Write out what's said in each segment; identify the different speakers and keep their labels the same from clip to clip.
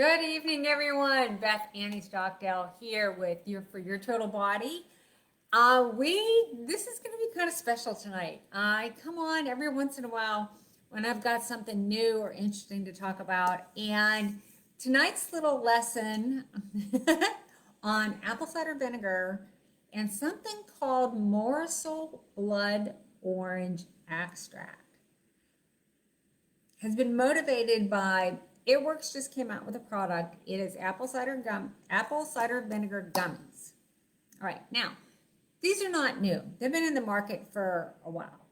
Speaker 1: Good evening, everyone. Beth Annie Stockdale here with your for your total body. This is going to be kind of special tonight. I come on every once in a while when I've got something new or interesting to talk about, and tonight's little lesson on apple cider vinegar and something called Morosil blood orange extract has been motivated by It Works just came out with a product. It is apple cider vinegar gummies. All right, now these are not new. They've been in the market for a while,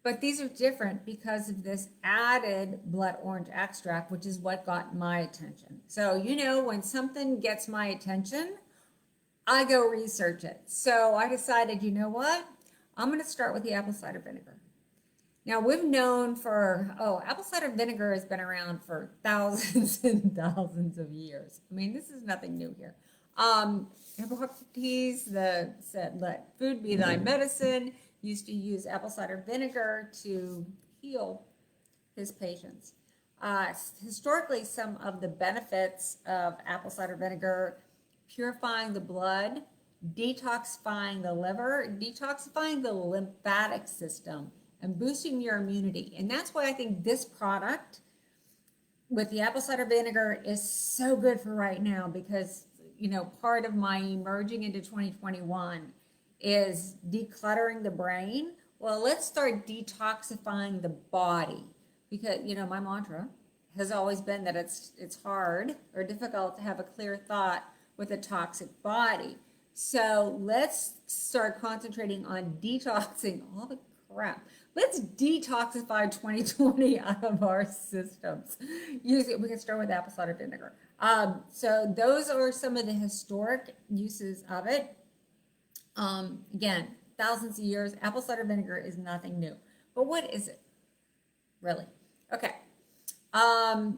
Speaker 1: but these are different because of this added blood orange extract, which is what got my attention. So when something gets my attention, I go research it. So I decided, you know what? I'm going to start with the apple cider vinegar. Now, we've known apple cider vinegar has been around for thousands and thousands of years. I mean, this is nothing new here. Hippocrates said, let food be thy medicine, used to use apple cider vinegar to heal his patients. Historically, some of the benefits of apple cider vinegar: purifying the blood, detoxifying the liver, detoxifying the lymphatic system, and boosting your immunity. And that's why I think this product with the apple cider vinegar is so good for right now, because part of my emerging into 2021 is decluttering the brain. Well, let's start detoxifying the body, because my mantra has always been that it's hard or difficult to have a clear thought with a toxic body. So let's start concentrating on detoxing all the crap. Let's detoxify 2020 out of our systems. We can start with apple cider vinegar. So those are some of the historic uses of it. Again, thousands of years. Apple cider vinegar is nothing new. But what is it, really? Okay. I've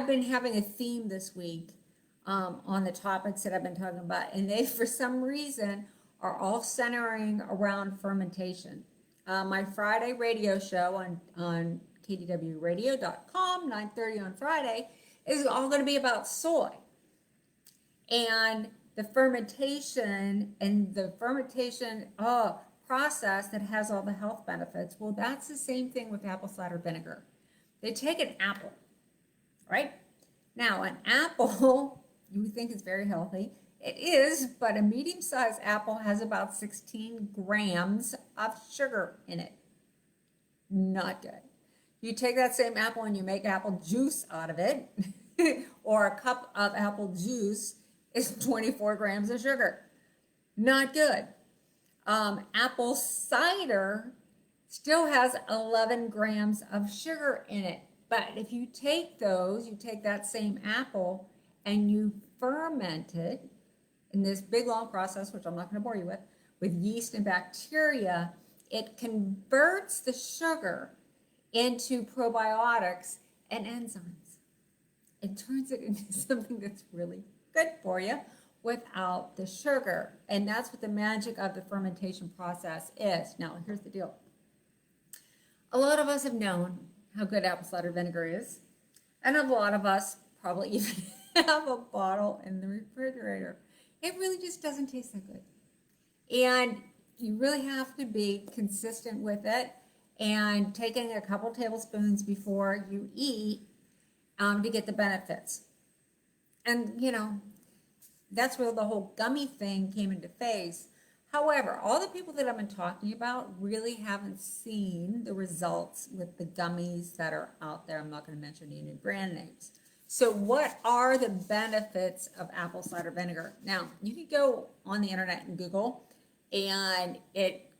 Speaker 1: been having a theme this week on the topics that I've been talking about, and they, for some reason, are all centering around fermentation. My Friday radio show on kdwradio.com, 9:30 on Friday, is all going to be about soy and the fermentation process that has all the health benefits. Well, that's the same thing with apple cider vinegar. They take an apple, right? Now, an apple, you think is very healthy. It is, but a medium-sized apple has about 16 grams of sugar in it. Not good. You take that same apple and you make apple juice out of it, or a cup of apple juice is 24 grams of sugar. Not good. Apple cider still has 11 grams of sugar in it. But if you take that same apple and you ferment it in this big long process, which I'm not going to bore you with yeast and bacteria, it converts the sugar into probiotics and enzymes. It turns it into something that's really good for you without the sugar. And that's what the magic of the fermentation process is. Now, here's the deal. A lot of us have known how good apple cider vinegar is, and a lot of us probably even have a bottle in the refrigerator. It really just doesn't taste that good. And you really have to be consistent with it and taking a couple tablespoons before you eat to get the benefits. And, that's where the whole gummy thing came into phase. However, all the people that I've been talking about really haven't seen the results with the gummies that are out there. I'm not going to mention any brand names. So what are the benefits of apple cider vinegar? Now, you can go on the internet and Google, and it,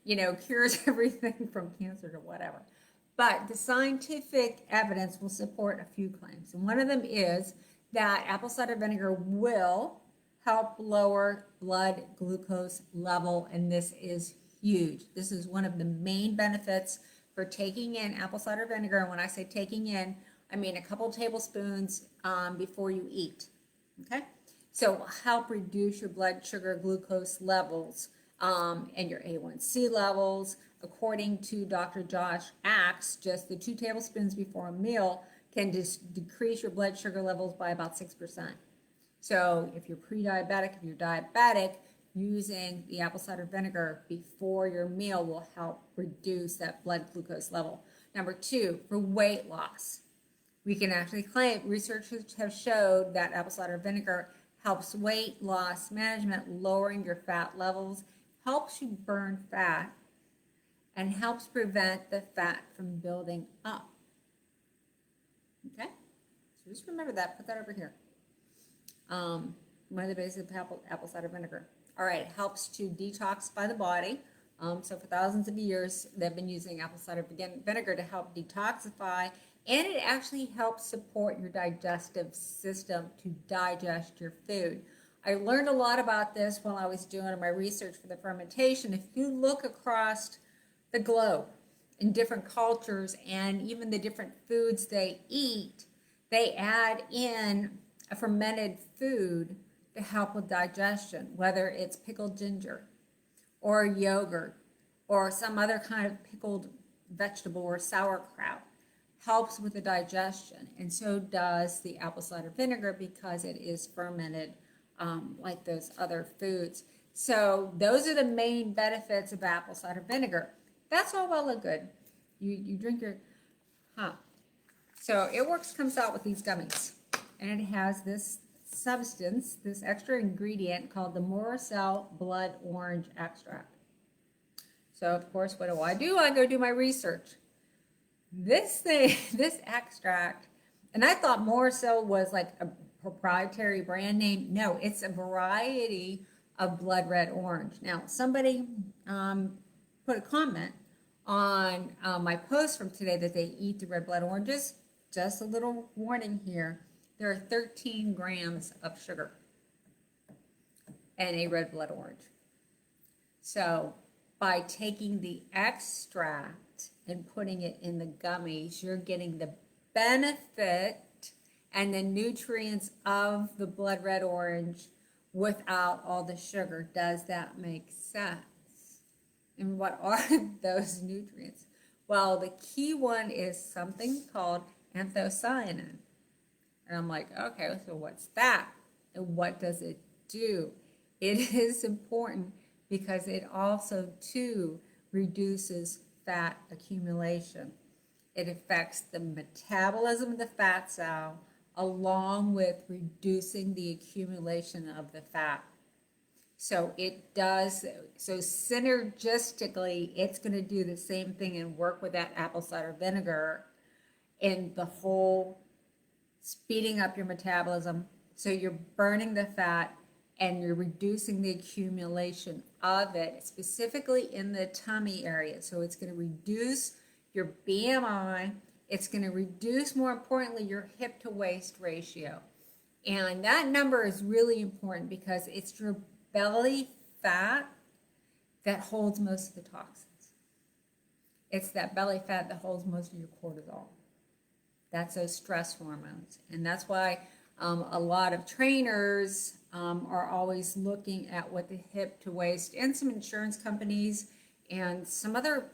Speaker 1: cures everything from cancer to whatever. But the scientific evidence will support a few claims. And one of them is that apple cider vinegar will help lower blood glucose level, and this is huge. This is one of the main benefits for taking in apple cider vinegar. And when I say taking in, I mean a couple tablespoons before you eat, okay? So help reduce your blood sugar glucose levels and your A1C levels. According to Dr. Josh Axe, just the 2 tablespoons before a meal can just decrease your blood sugar levels by about 6%. So if you're pre-diabetic, if you're diabetic, using the apple cider vinegar before your meal will help reduce that blood glucose level. Number 2, for weight loss, we can actually claim, researchers have showed that apple cider vinegar helps weight loss management, lowering your fat levels, helps you burn fat, and helps prevent the fat from building up. Okay, so just remember that, put that over here. One of the basics of apple cider vinegar. All right, it helps to detoxify the body. So for thousands of years, they've been using apple cider vinegar to help detoxify, and it actually helps support your digestive system to digest your food. I learned a lot about this while I was doing my research for the fermentation. If you look across the globe in different cultures and even the different foods they eat, they add in a fermented food to help with digestion, whether it's pickled ginger or yogurt or some other kind of pickled vegetable or sauerkraut, helps with the digestion. And so does the apple cider vinegar because it is fermented like those other foods. So those are the main benefits of apple cider vinegar. That's all well and good. You drink your, So it comes out with these gummies, and it has this substance, this extra ingredient called the Morosil blood orange extract. So of course, what do? I go do my research. This extract, and I thought Morosil was like a proprietary brand name. No, it's a variety of blood red orange. Now, somebody put a comment on my post from today that they eat the red blood oranges. Just a little warning here. There are 13 grams of sugar in a red blood orange. So by taking the extract and putting it in the gummies, you're getting the benefit and the nutrients of the blood red orange without all the sugar. Does that make sense? And what are those nutrients? Well, the key one is something called anthocyanin. And I'm like, okay, so what's that? And what does it do? It is important because it also, too, reduces fat accumulation. It affects the metabolism of the fat cell along with reducing the accumulation of the fat. So it does, so synergistically, it's going to do the same thing and work with that apple cider vinegar in the whole speeding up your metabolism. So you're burning the fat and you're reducing the accumulation of it, specifically in the tummy area. So it's going to reduce your BMI. It's going to reduce, more importantly, your hip to waist ratio. And that number is really important because it's your belly fat that holds most of the toxins. It's that belly fat that holds most of your cortisol. That's those stress hormones. And that's why a lot of trainers are always looking at what the hip to waist, and some insurance companies and some other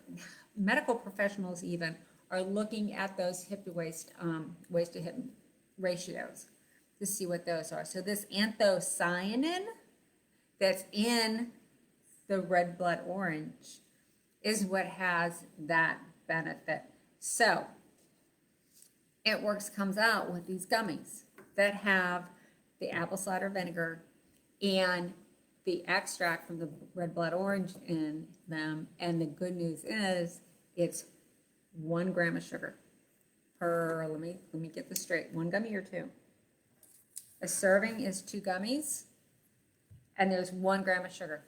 Speaker 1: medical professionals even are looking at those hip to waist, waist to hip ratios to see what those are. So this anthocyanin that's in the red blood orange is what has that benefit. So it comes out with these gummies that have the apple cider vinegar and the extract from the red blood orange in them. And the good news is it's 1 gram of sugar per, let me get this straight, 1 gummy or 2. A serving is 2 gummies and there's 1 gram of sugar.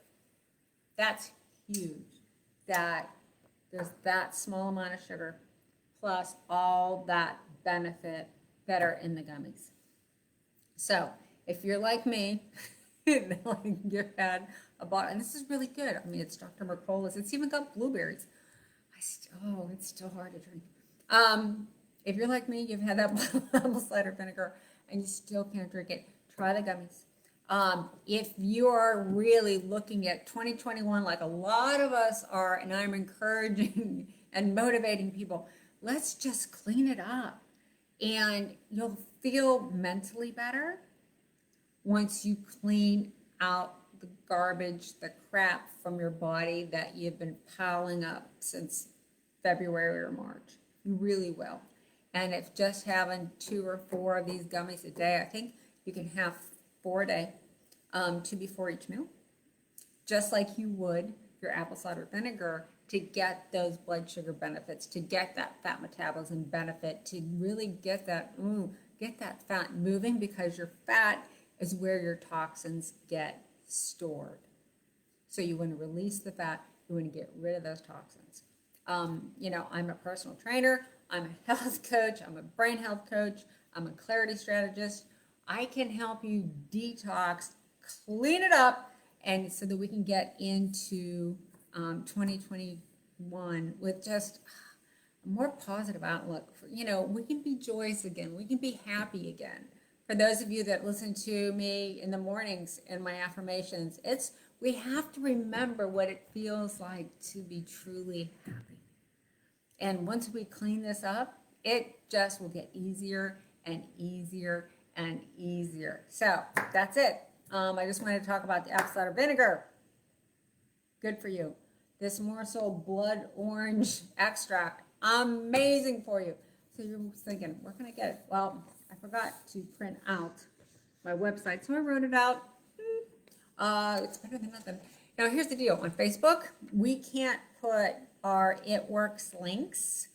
Speaker 1: That's huge. That there's that small amount of sugar plus all that benefit that are in the gummies. So if you're like me, you've had a bottle, and this is really good. I mean, it's Dr. Mercola's. It's even got blueberries. It's still hard to drink. If you're like me, you've had that bottle of apple cider vinegar and you still can't drink it, try the gummies. If you are really looking at 2021, like a lot of us are, and I'm encouraging and motivating people, let's just clean it up. And you'll feel mentally better once you clean out the garbage, the crap from your body that you've been piling up since February or March. You really will. And if just having 2 or 4 of these gummies a day, I think you can have 4 a day, 2 before each meal, just like you would your apple cider vinegar, to get those blood sugar benefits, to get that fat metabolism benefit, to really get that fat moving, because your fat is where your toxins get stored. So you want to release the fat, you want to get rid of those toxins. I'm a personal trainer, I'm a health coach, I'm a brain health coach, I'm a clarity strategist. I can help you detox, clean it up, and so that we can get into 2021 with just a more positive outlook. We can be joyous again. We can be happy again. For those of you that listen to me in the mornings and my affirmations, we have to remember what it feels like to be truly happy. And once we clean this up, it just will get easier and easier and easier. So that's it. I just wanted to talk about the apple cider vinegar. Good for you. This Morosil blood orange extract, amazing for you. So you're thinking, where can I get it? Well, I forgot to print out my website, so I wrote it out. It's better than nothing. Now, here's the deal. On Facebook, we can't put our It Works links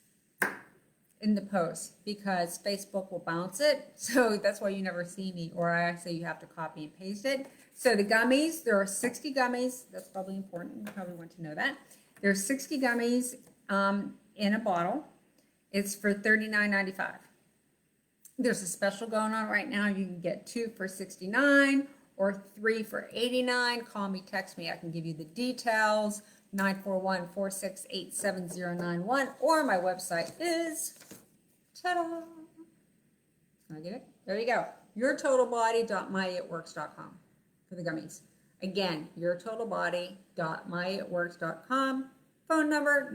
Speaker 1: in the post because Facebook will bounce it. So that's why you never see me, or I say you have to copy and paste it. So the gummies, there are 60 gummies. That's probably important. You probably want to know that. There's 60 gummies in a bottle. It's for $39.95. There's a special going on right now. You can get 2 for $69 or 3 for $89. Call me, text me. I can give you the details. 941-468-7091, or my website is, ta-da! Can I get it? There you go. yourtotalbody.myitworks.com for the gummies. Again, yourtotalbody.myitworks.com. Phone number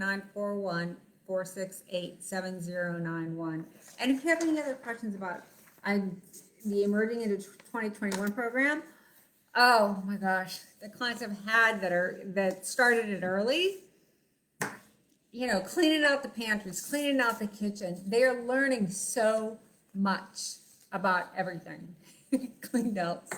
Speaker 1: 941-468-7091. And if you have any other questions about the Emerging into 2021 program, oh my gosh, the clients I've had that started it early, cleaning out the pantries, cleaning out the kitchen. They are learning so much about everything. Cleaned out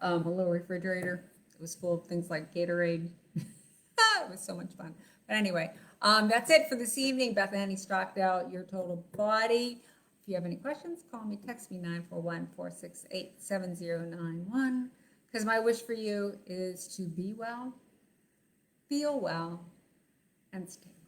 Speaker 1: a little refrigerator. It was full of things like Gatorade. It was so much fun. But anyway, that's it for this evening. Bethany Stockdale, Your Total Body. If you have any questions, call me, text me, 941-468-7091. Because my wish for you is to be well, feel well, and stay well.